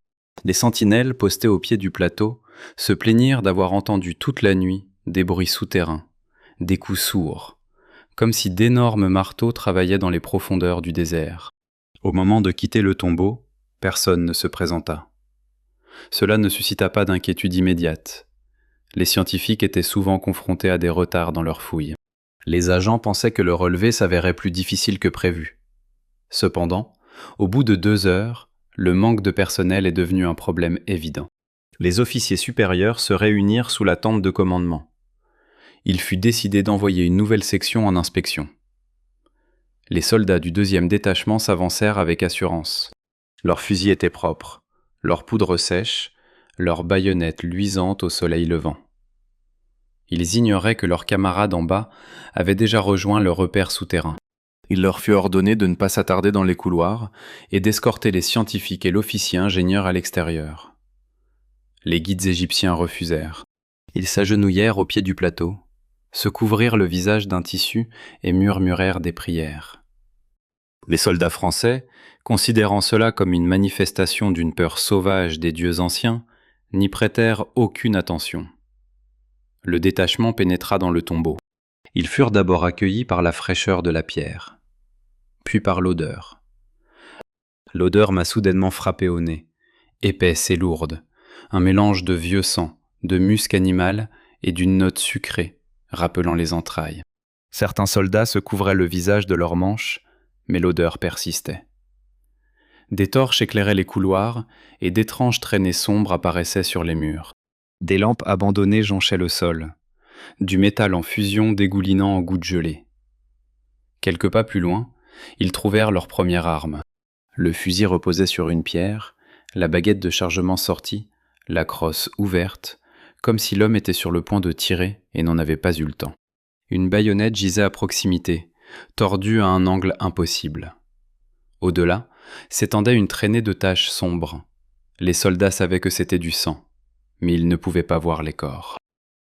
Les sentinelles postées au pied du plateau se plaignirent d'avoir entendu toute la nuit des bruits souterrains, des coups sourds, comme si d'énormes marteaux travaillaient dans les profondeurs du désert. Au moment de quitter le tombeau, personne ne se présenta. Cela ne suscita pas d'inquiétude immédiate. Les scientifiques étaient souvent confrontés à des retards dans leurs fouilles. Les agents pensaient que le relevé s'avérait plus difficile que prévu. Cependant, au bout de 2 heures, le manque de personnel est devenu un problème évident. Les officiers supérieurs se réunirent sous la tente de commandement. Il fut décidé d'envoyer une nouvelle section en inspection. Les soldats du 2e détachement s'avancèrent avec assurance. Leurs fusils étaient propres, leurs poudres sèches, leurs baïonnettes luisantes au soleil levant. Ils ignoraient que leurs camarades en bas avaient déjà rejoint le repère souterrain. Il leur fut ordonné de ne pas s'attarder dans les couloirs et d'escorter les scientifiques et l'officier ingénieur à l'extérieur. Les guides égyptiens refusèrent. Ils s'agenouillèrent au pied du plateau, se couvrirent le visage d'un tissu et murmurèrent des prières. Les soldats français, considérant cela comme une manifestation d'une peur sauvage des dieux anciens, n'y prêtèrent aucune attention. Le détachement pénétra dans le tombeau. Ils furent d'abord accueillis par la fraîcheur de la pierre, puis par l'odeur. L'odeur m'a soudainement frappé au nez, épaisse et lourde, un mélange de vieux sang, de musc animal et d'une note sucrée, rappelant les entrailles. Certains soldats se couvraient le visage de leurs manches, mais l'odeur persistait. Des torches éclairaient les couloirs et d'étranges traînées sombres apparaissaient sur les murs. Des lampes abandonnées jonchaient le sol, du métal en fusion dégoulinant en gouttes gelées. Quelques pas plus loin, ils trouvèrent leur première arme. Le fusil reposait sur une pierre, la baguette de chargement sortie, la crosse ouverte, comme si l'homme était sur le point de tirer et n'en avait pas eu le temps. Une baïonnette gisait à proximité, tordue à un angle impossible. Au-delà, s'étendait une traînée de taches sombres. Les soldats savaient que c'était du sang, mais ils ne pouvaient pas voir les corps.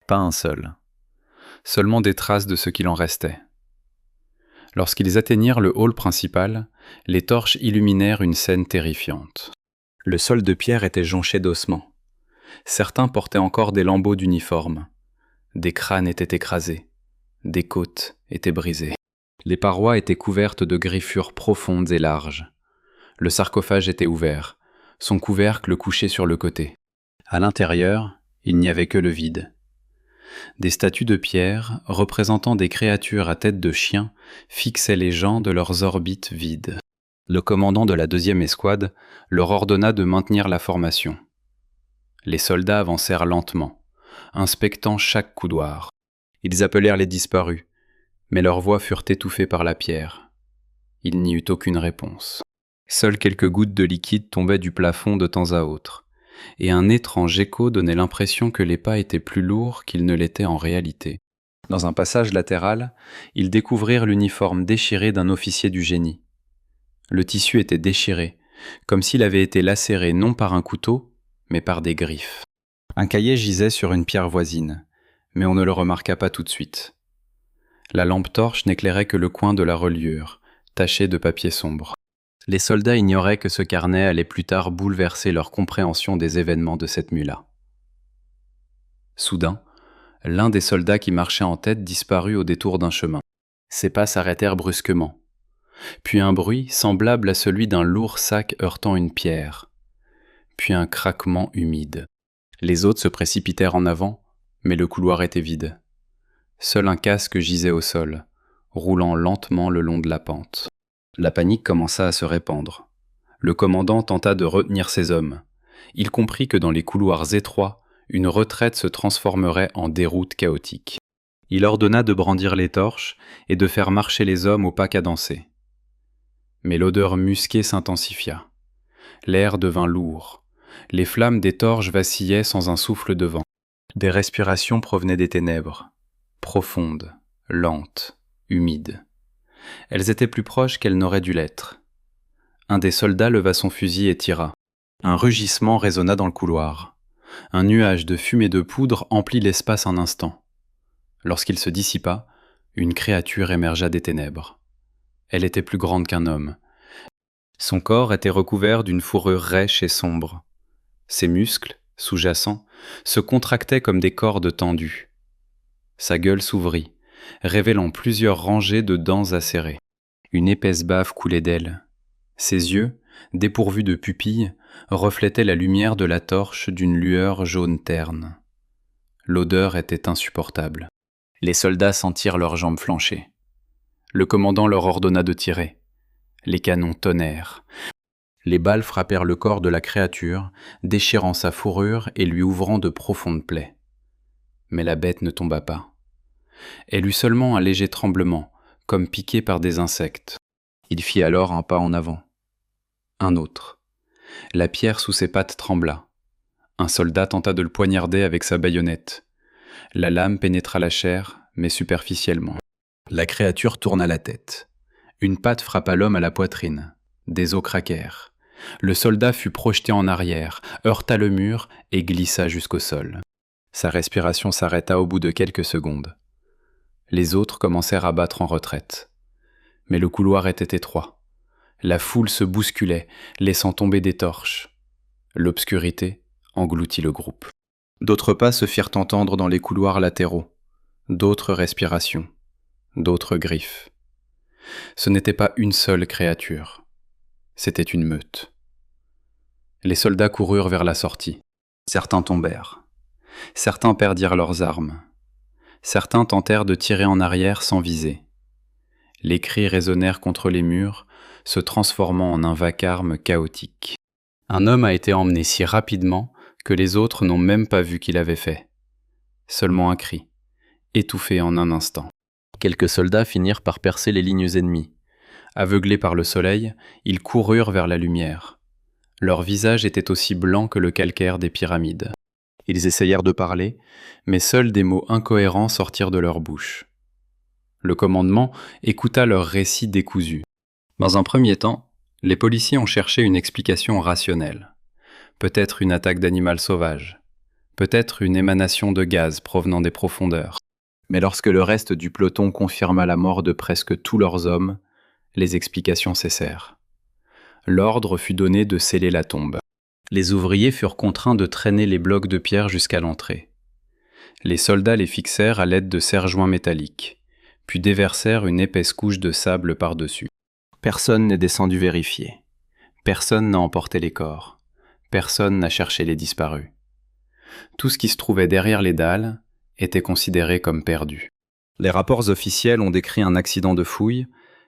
Pas un seul. Seulement des traces de ce qu'il en restait. Lorsqu'ils atteignirent le hall principal, les torches illuminèrent une scène terrifiante. Le sol de pierre était jonché d'ossements. Certains portaient encore des lambeaux d'uniforme. Des crânes étaient écrasés. Des côtes étaient brisées. Les parois étaient couvertes de griffures profondes et larges. Le sarcophage était ouvert, son couvercle couché sur le côté. À l'intérieur, il n'y avait que le vide. Des statues de pierre, représentant des créatures à tête de chien, fixaient les gens de leurs orbites vides. Le commandant de la 2e escouade leur ordonna de maintenir la formation. Les soldats avancèrent lentement, inspectant chaque couloir. Ils appelèrent les disparus, mais leurs voix furent étouffées par la pierre. Il n'y eut aucune réponse. Seules quelques gouttes de liquide tombaient du plafond de temps à autre, et un étrange écho donnait l'impression que les pas étaient plus lourds qu'ils ne l'étaient en réalité. Dans un passage latéral, ils découvrirent l'uniforme déchiré d'un officier du génie. Le tissu était déchiré, comme s'il avait été lacéré non par un couteau, mais par des griffes. Un cahier gisait sur une pierre voisine, mais on ne le remarqua pas tout de suite. La lampe torche n'éclairait que le coin de la reliure, taché de papier sombre. Les soldats ignoraient que ce carnet allait plus tard bouleverser leur compréhension des événements de cette nuit-là. Soudain, l'un des soldats qui marchait en tête disparut au détour d'un chemin. Ses pas s'arrêtèrent brusquement. Puis un bruit semblable à celui d'un lourd sac heurtant une pierre. Puis un craquement humide. Les autres se précipitèrent en avant, mais le couloir était vide. Seul un casque gisait au sol, roulant lentement le long de la pente. La panique commença à se répandre. Le commandant tenta de retenir ses hommes. Il comprit que dans les couloirs étroits, une retraite se transformerait en déroute chaotique. Il ordonna de brandir les torches et de faire marcher les hommes au pas cadencé. Mais l'odeur musquée s'intensifia. L'air devint lourd. Les flammes des torches vacillaient sans un souffle de vent. Des respirations provenaient des ténèbres, profondes, lentes, humides. Elles étaient plus proches qu'elles n'auraient dû l'être. Un des soldats leva son fusil et tira. Un rugissement résonna dans le couloir. Un nuage de fumée de poudre emplit l'espace un instant. Lorsqu'il se dissipa, une créature émergea des ténèbres. Elle était plus grande qu'un homme. Son corps était recouvert d'une fourrure rêche et sombre. Ses muscles, sous-jacents, se contractaient comme des cordes tendues. Sa gueule s'ouvrit, révélant plusieurs rangées de dents acérées. Une épaisse bave coulait d'elle. Ses yeux, dépourvus de pupilles, reflétaient la lumière de la torche d'une lueur jaune terne. L'odeur était insupportable. Les soldats sentirent leurs jambes flancher. Le commandant leur ordonna de tirer. Les canons tonnèrent. Les balles frappèrent le corps de la créature, déchirant sa fourrure et lui ouvrant de profondes plaies. Mais la bête ne tomba pas. Elle eut seulement un léger tremblement, comme piquée par des insectes. Il fit alors un pas en avant. Un autre. La pierre sous ses pattes trembla. Un soldat tenta de le poignarder avec sa baïonnette. La lame pénétra la chair, mais superficiellement. La créature tourna la tête. Une patte frappa l'homme à la poitrine. Des os craquèrent. Le soldat fut projeté en arrière, heurta le mur et glissa jusqu'au sol. Sa respiration s'arrêta au bout de quelques secondes. Les autres commencèrent à battre en retraite. Mais le couloir était étroit. La foule se bousculait, laissant tomber des torches. L'obscurité engloutit le groupe. D'autres pas se firent entendre dans les couloirs latéraux. D'autres respirations. D'autres griffes. Ce n'était pas une seule créature. C'était une meute. Les soldats coururent vers la sortie. Certains tombèrent. Certains perdirent leurs armes. Certains tentèrent de tirer en arrière sans viser. Les cris résonnèrent contre les murs, se transformant en un vacarme chaotique. Un homme a été emmené si rapidement que les autres n'ont même pas vu qu'il avait fait. Seulement un cri, étouffé en un instant. Quelques soldats finirent par percer les lignes ennemies. Aveuglés par le soleil, ils coururent vers la lumière. Leurs visages étaient aussi blancs que le calcaire des pyramides. Ils essayèrent de parler, mais seuls des mots incohérents sortirent de leur bouche. Le commandement écouta leur récit décousu. Dans un premier temps, les policiers ont cherché une explication rationnelle. Peut-être une attaque d'animal sauvage. Peut-être une émanation de gaz provenant des profondeurs. Mais lorsque le reste du peloton confirma la mort de presque tous leurs hommes, les explications cessèrent. L'ordre fut donné de sceller la tombe. Les ouvriers furent contraints de traîner les blocs de pierre jusqu'à l'entrée. Les soldats les fixèrent à l'aide de serre-joints métalliques, puis déversèrent une épaisse couche de sable par-dessus. Personne n'est descendu vérifier. Personne n'a emporté les corps. Personne n'a cherché les disparus. Tout ce qui se trouvait derrière les dalles était considéré comme perdu. Les rapports officiels ont décrit un accident de fouille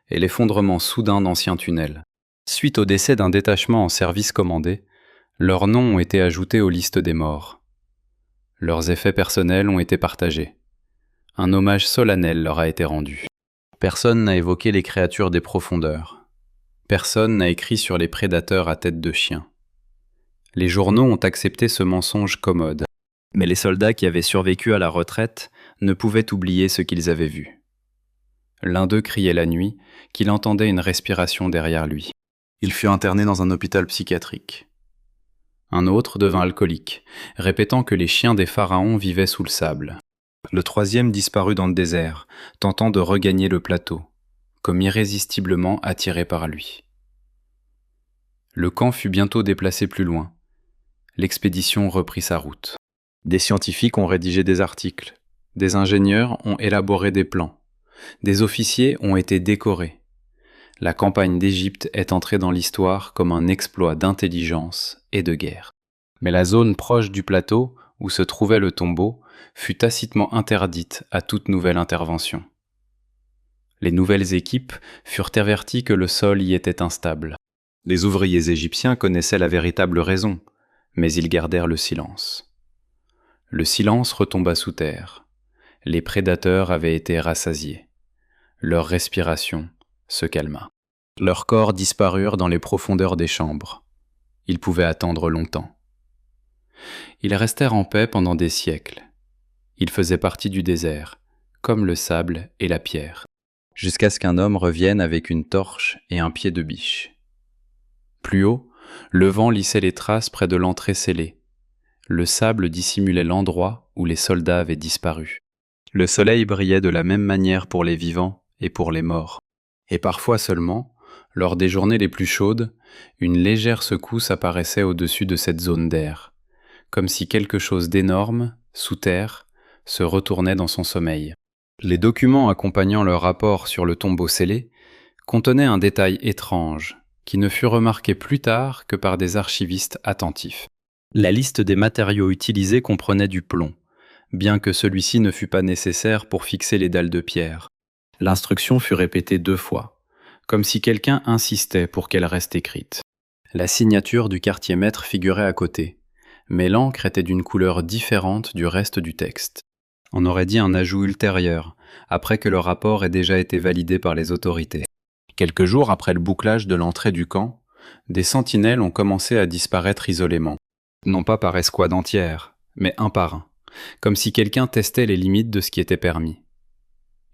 et l'effondrement soudain d'anciens tunnels. Suite au décès d'un détachement en service commandé, leurs noms ont été ajoutés aux listes des morts. Leurs effets personnels ont été partagés. Un hommage solennel leur a été rendu. Personne n'a évoqué les créatures des profondeurs. Personne n'a écrit sur les prédateurs à tête de chien. Les journaux ont accepté ce mensonge commode, mais les soldats qui avaient survécu à la retraite ne pouvaient oublier ce qu'ils avaient vu. L'un d'eux criait la nuit qu'il entendait une respiration derrière lui. Il fut interné dans un hôpital psychiatrique. Un autre devint alcoolique, répétant que les chiens des pharaons vivaient sous le sable. Le troisième disparut dans le désert, tentant de regagner le plateau, comme irrésistiblement attiré par lui. Le camp fut bientôt déplacé plus loin. L'expédition reprit sa route. Des scientifiques ont rédigé des articles, des ingénieurs ont élaboré des plans, des officiers ont été décorés. La campagne d'Égypte est entrée dans l'histoire comme un exploit d'intelligence et de guerre. Mais la zone proche du plateau, où se trouvait le tombeau, fut tacitement interdite à toute nouvelle intervention. Les nouvelles équipes furent averties que le sol y était instable. Les ouvriers égyptiens connaissaient la véritable raison, mais ils gardèrent le silence. Le silence retomba sous terre. Les prédateurs avaient été rassasiés. Leur respiration se calma. Leurs corps disparurent dans les profondeurs des chambres. Ils pouvaient attendre longtemps. Ils restèrent en paix pendant des siècles. Ils faisaient partie du désert, comme le sable et la pierre, jusqu'à ce qu'un homme revienne avec une torche et un pied de biche. Plus haut, le vent lissait les traces près de l'entrée scellée. Le sable dissimulait l'endroit où les soldats avaient disparu. Le soleil brillait de la même manière pour les vivants et pour les morts. Et parfois seulement, lors des journées les plus chaudes, une légère secousse apparaissait au-dessus de cette zone d'air, comme si quelque chose d'énorme, sous terre, se retournait dans son sommeil. Les documents accompagnant le rapport sur le tombeau scellé contenaient un détail étrange, qui ne fut remarqué plus tard que par des archivistes attentifs. La liste des matériaux utilisés comprenait du plomb, bien que celui-ci ne fût pas nécessaire pour fixer les dalles de pierre. L'instruction fut répétée 2 fois, comme si quelqu'un insistait pour qu'elle reste écrite. La signature du quartier-maître figurait à côté, mais l'encre était d'une couleur différente du reste du texte. On aurait dit un ajout ultérieur, après que le rapport ait déjà été validé par les autorités. Quelques jours après le bouclage de l'entrée du camp, des sentinelles ont commencé à disparaître isolément. Non pas par escouade entière, mais un par un, comme si quelqu'un testait les limites de ce qui était permis.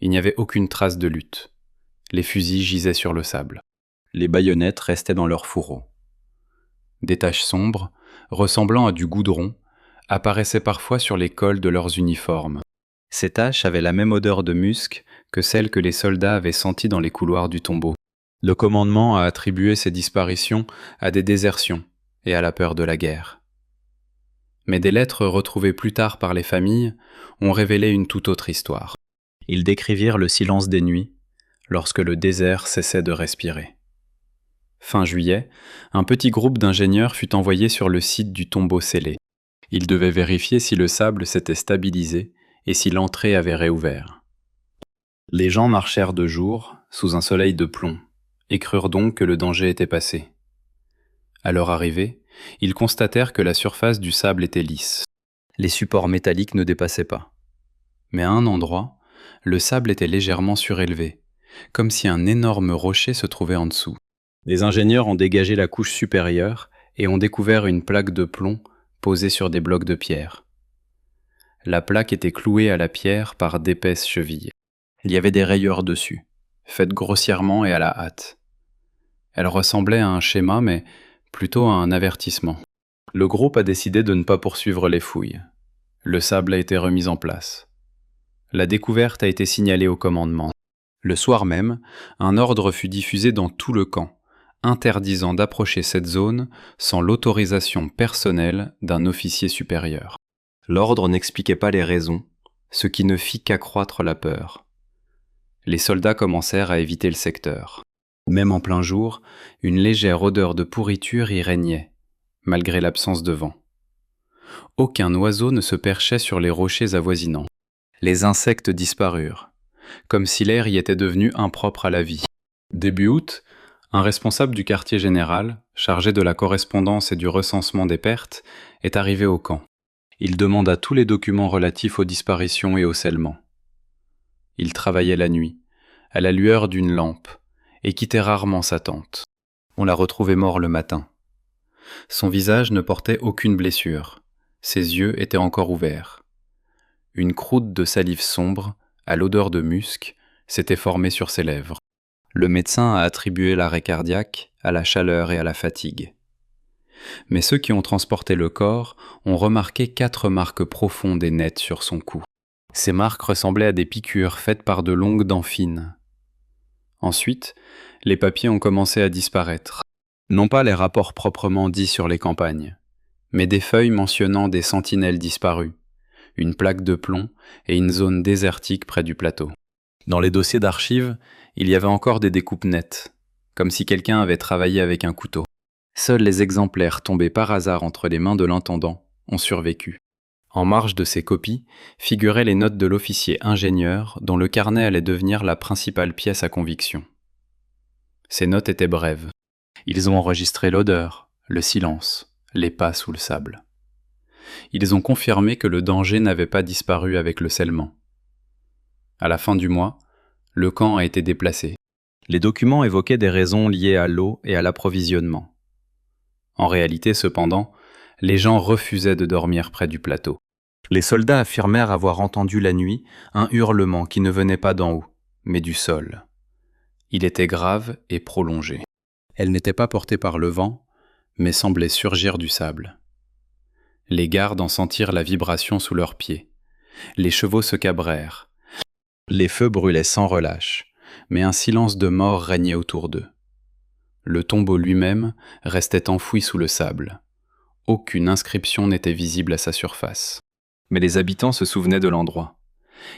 Il n'y avait aucune trace de lutte. Les fusils gisaient sur le sable. Les baïonnettes restaient dans leurs fourreaux. Des taches sombres, ressemblant à du goudron, apparaissaient parfois sur les cols de leurs uniformes. Ces taches avaient la même odeur de musc que celle que les soldats avaient sentie dans les couloirs du tombeau. Le commandement a attribué ces disparitions à des désertions et à la peur de la guerre. Mais des lettres retrouvées plus tard par les familles ont révélé une toute autre histoire. Ils décrivirent le silence des nuits, lorsque le désert cessait de respirer. Fin juillet, un petit groupe d'ingénieurs fut envoyé sur le site du tombeau scellé. Ils devaient vérifier si le sable s'était stabilisé et si l'entrée avait réouvert. Les gens marchèrent de jour, sous un soleil de plomb, et crurent donc que le danger était passé. À leur arrivée, ils constatèrent que la surface du sable était lisse. Les supports métalliques ne dépassaient pas. Mais à un endroit, le sable était légèrement surélevé, comme si un énorme rocher se trouvait en dessous. Les ingénieurs ont dégagé la couche supérieure et ont découvert une plaque de plomb posée sur des blocs de pierre. La plaque était clouée à la pierre par d'épaisses chevilles. Il y avait des rayures dessus, faites grossièrement et à la hâte. Elle ressemblait à un schéma, mais plutôt à un avertissement. Le groupe a décidé de ne pas poursuivre les fouilles. Le sable a été remis en place. La découverte a été signalée au commandement. Le soir même, un ordre fut diffusé dans tout le camp, interdisant d'approcher cette zone sans l'autorisation personnelle d'un officier supérieur. L'ordre n'expliquait pas les raisons, ce qui ne fit qu'accroître la peur. Les soldats commencèrent à éviter le secteur. Même en plein jour, une légère odeur de pourriture y régnait, malgré l'absence de vent. Aucun oiseau ne se perchait sur les rochers avoisinants. Les insectes disparurent, comme si l'air y était devenu impropre à la vie. Début août, un responsable du quartier général, chargé de la correspondance et du recensement des pertes, est arrivé au camp. Il demanda tous les documents relatifs aux disparitions et au scellement. Il travaillait la nuit, à la lueur d'une lampe, et quittait rarement sa tente. On l'a retrouvé mort le matin. Son visage ne portait aucune blessure. Ses yeux étaient encore ouverts. Une croûte de salive sombre, à l'odeur de musc, s'était formée sur ses lèvres. Le médecin a attribué l'arrêt cardiaque à la chaleur et à la fatigue. Mais ceux qui ont transporté le corps ont remarqué 4 marques profondes et nettes sur son cou. Ces marques ressemblaient à des piqûres faites par de longues dents fines. Ensuite, les papiers ont commencé à disparaître. Non pas les rapports proprement dits sur les campagnes, mais des feuilles mentionnant des sentinelles disparues, une plaque de plomb et une zone désertique près du plateau. Dans les dossiers d'archives, il y avait encore des découpes nettes, comme si quelqu'un avait travaillé avec un couteau. Seuls les exemplaires tombés par hasard entre les mains de l'intendant ont survécu. En marge de ces copies figuraient les notes de l'officier ingénieur dont le carnet allait devenir la principale pièce à conviction. Ces notes étaient brèves. Ils ont enregistré l'odeur, le silence, les pas sous le sable. Ils ont confirmé que le danger n'avait pas disparu avec le scellement. À la fin du mois, le camp a été déplacé. Les documents évoquaient des raisons liées à l'eau et à l'approvisionnement. En réalité, cependant, les gens refusaient de dormir près du plateau. Les soldats affirmèrent avoir entendu la nuit un hurlement qui ne venait pas d'en haut, mais du sol. Il était grave et prolongé. Elle n'était pas portée par le vent, mais semblait surgir du sable. Les gardes en sentirent la vibration sous leurs pieds. Les chevaux se cabrèrent. Les feux brûlaient sans relâche, mais un silence de mort régnait autour d'eux. Le tombeau lui-même restait enfoui sous le sable. Aucune inscription n'était visible à sa surface. Mais les habitants se souvenaient de l'endroit.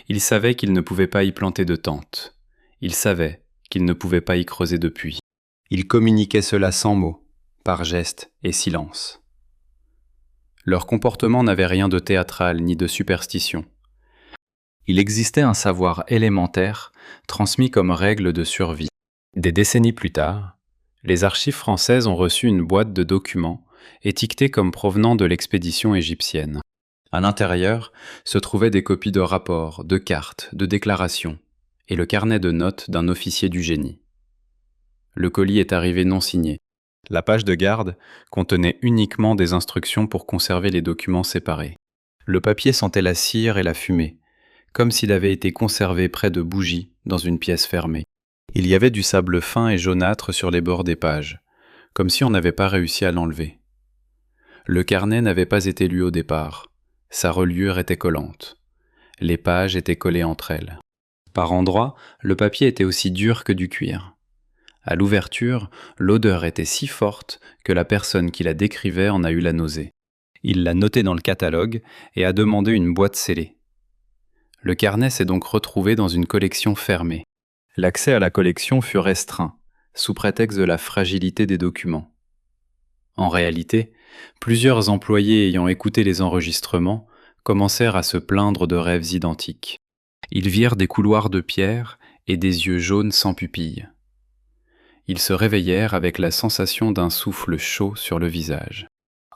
Ils savaient qu'ils ne pouvaient pas y planter de tente. Ils savaient qu'ils ne pouvaient pas y creuser de puits. Ils communiquaient cela sans mots, par gestes et silence. Leur comportement n'avait rien de théâtral ni de superstition. Il existait un savoir élémentaire, transmis comme règle de survie. Des décennies plus tard, les archives françaises ont reçu une boîte de documents étiquetés comme provenant de l'expédition égyptienne. À l'intérieur se trouvaient des copies de rapports, de cartes, de déclarations, et le carnet de notes d'un officier du génie. Le colis est arrivé non signé. La page de garde contenait uniquement des instructions pour conserver les documents séparés. Le papier sentait la cire et la fumée, comme s'il avait été conservé près de bougies dans une pièce fermée. Il y avait du sable fin et jaunâtre sur les bords des pages, comme si on n'avait pas réussi à l'enlever. Le carnet n'avait pas été lu au départ. Sa reliure était collante. Les pages étaient collées entre elles. Par endroits, le papier était aussi dur que du cuir. À l'ouverture, l'odeur était si forte que la personne qui la décrivait en a eu la nausée. Il l'a noté dans le catalogue et a demandé une boîte scellée. Le carnet s'est donc retrouvé dans une collection fermée. L'accès à la collection fut restreint, sous prétexte de la fragilité des documents. En réalité, plusieurs employés ayant écouté les enregistrements commencèrent à se plaindre de rêves identiques. Ils virent des couloirs de pierre et des yeux jaunes sans pupilles. Ils se réveillèrent avec la sensation d'un souffle chaud sur le visage.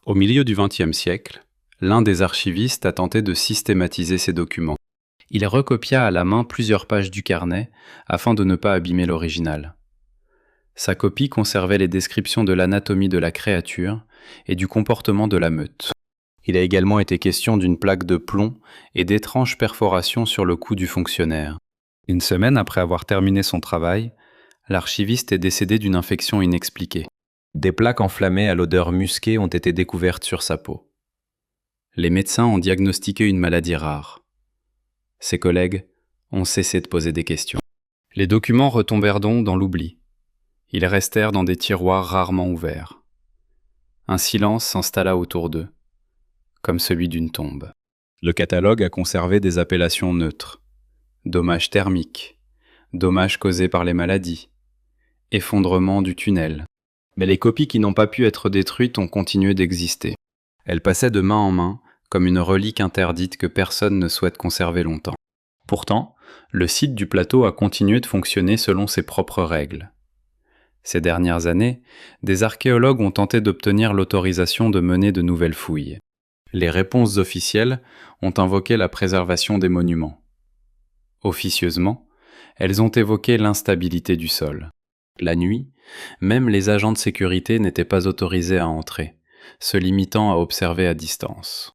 Au milieu du XXe siècle, l'un des archivistes a tenté de systématiser ces documents. Il recopia à la main plusieurs pages du carnet afin de ne pas abîmer l'original. Sa copie conservait les descriptions de l'anatomie de la créature et du comportement de la meute. Il a également été question d'une plaque de plomb et d'étranges perforations sur le cou du fonctionnaire. Une semaine après avoir terminé son travail, l'archiviste est décédé d'une infection inexpliquée. Des plaques enflammées à l'odeur musquée ont été découvertes sur sa peau. Les médecins ont diagnostiqué une maladie rare. Ses collègues ont cessé de poser des questions. Les documents retombèrent donc dans l'oubli. Ils restèrent dans des tiroirs rarement ouverts. Un silence s'installa autour d'eux, comme celui d'une tombe. Le catalogue a conservé des appellations neutres. Dommages thermiques, dommages causés par les maladies, effondrement du tunnel. Mais les copies qui n'ont pas pu être détruites ont continué d'exister. Elles passaient de main en main, comme une relique interdite que personne ne souhaite conserver longtemps. Pourtant, le site du plateau a continué de fonctionner selon ses propres règles. Ces dernières années, des archéologues ont tenté d'obtenir l'autorisation de mener de nouvelles fouilles. Les réponses officielles ont invoqué la préservation des monuments. Officieusement, elles ont évoqué l'instabilité du sol. La nuit, Même les agents de sécurité n'étaient pas autorisés à entrer, se limitant à observer à distance.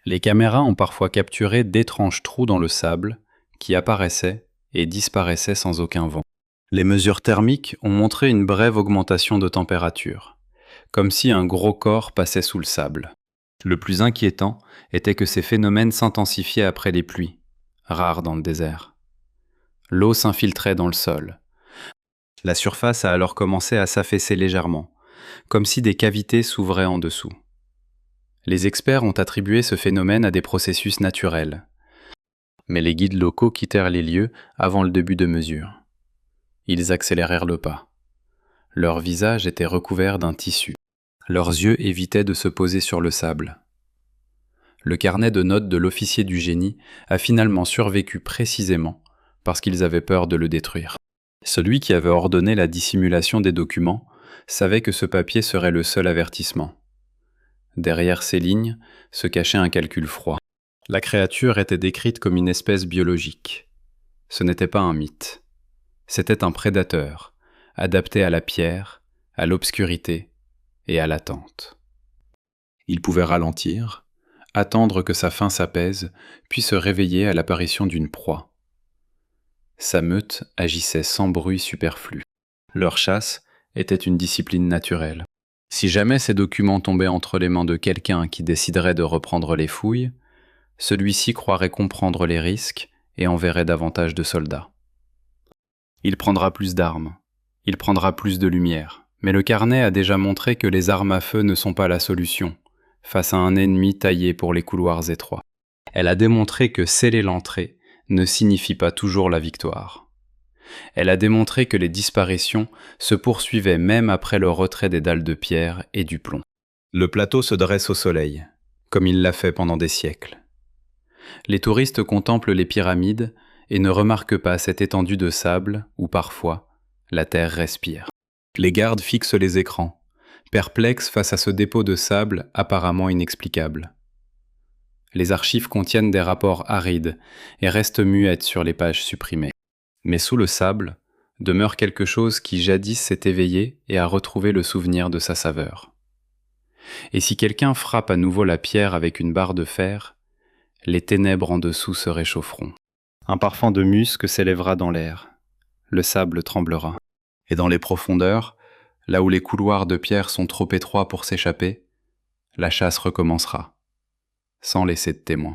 Les caméras ont parfois capturé d'étranges trous dans le sable qui apparaissaient et disparaissaient sans aucun vent. Les mesures thermiques ont montré une brève augmentation de température, comme si un gros corps passait sous le sable. Le plus inquiétant était que ces phénomènes s'intensifiaient après les pluies, rares dans le désert. L'eau s'infiltrait dans le sol. La surface a alors commencé à s'affaisser légèrement, comme si des cavités s'ouvraient en dessous. Les experts ont attribué ce phénomène à des processus naturels. Mais les guides locaux quittèrent les lieux avant le début de mesures. Ils accélérèrent le pas. Leur visage était recouvert d'un tissu. Leurs yeux évitaient de se poser sur le sable. Le carnet de notes de l'officier du génie a finalement survécu précisément parce qu'ils avaient peur de le détruire. Celui qui avait ordonné la dissimulation des documents savait que ce papier serait le seul avertissement. Derrière ces lignes se cachait un calcul froid. La créature était décrite comme une espèce biologique. Ce n'était pas un mythe. C'était un prédateur, adapté à la pierre, à l'obscurité et à l'attente. Il pouvait ralentir, attendre que sa faim s'apaise, puis se réveiller à l'apparition d'une proie. Sa meute agissait sans bruit superflu. Leur chasse était une discipline naturelle. Si jamais ces documents tombaient entre les mains de quelqu'un qui déciderait de reprendre les fouilles, celui-ci croirait comprendre les risques et enverrait davantage de soldats. Il prendra plus d'armes, il prendra plus de lumière, mais le carnet a déjà montré que les armes à feu ne sont pas la solution, face à un ennemi taillé pour les couloirs étroits. Elle a démontré que sceller l'entrée ne signifie pas toujours la victoire. Elle a démontré que les disparitions se poursuivaient même après le retrait des dalles de pierre et du plomb. Le plateau se dresse au soleil, comme il l'a fait pendant des siècles. Les touristes contemplent les pyramides et ne remarquent pas cette étendue de sable où parfois la terre respire. Les gardes fixent les écrans, perplexes face à ce dépôt de sable apparemment inexplicable. Les archives contiennent des rapports arides et restent muettes sur les pages supprimées. Mais sous le sable demeure quelque chose qui jadis s'est éveillé et a retrouvé le souvenir de sa saveur. Et si quelqu'un frappe à nouveau la pierre avec une barre de fer, les ténèbres en dessous se réchaufferont. Un parfum de musc s'élèvera dans l'air. Le sable tremblera. Et dans les profondeurs, là où les couloirs de pierre sont trop étroits pour s'échapper, la chasse recommencera, sans laisser de témoins.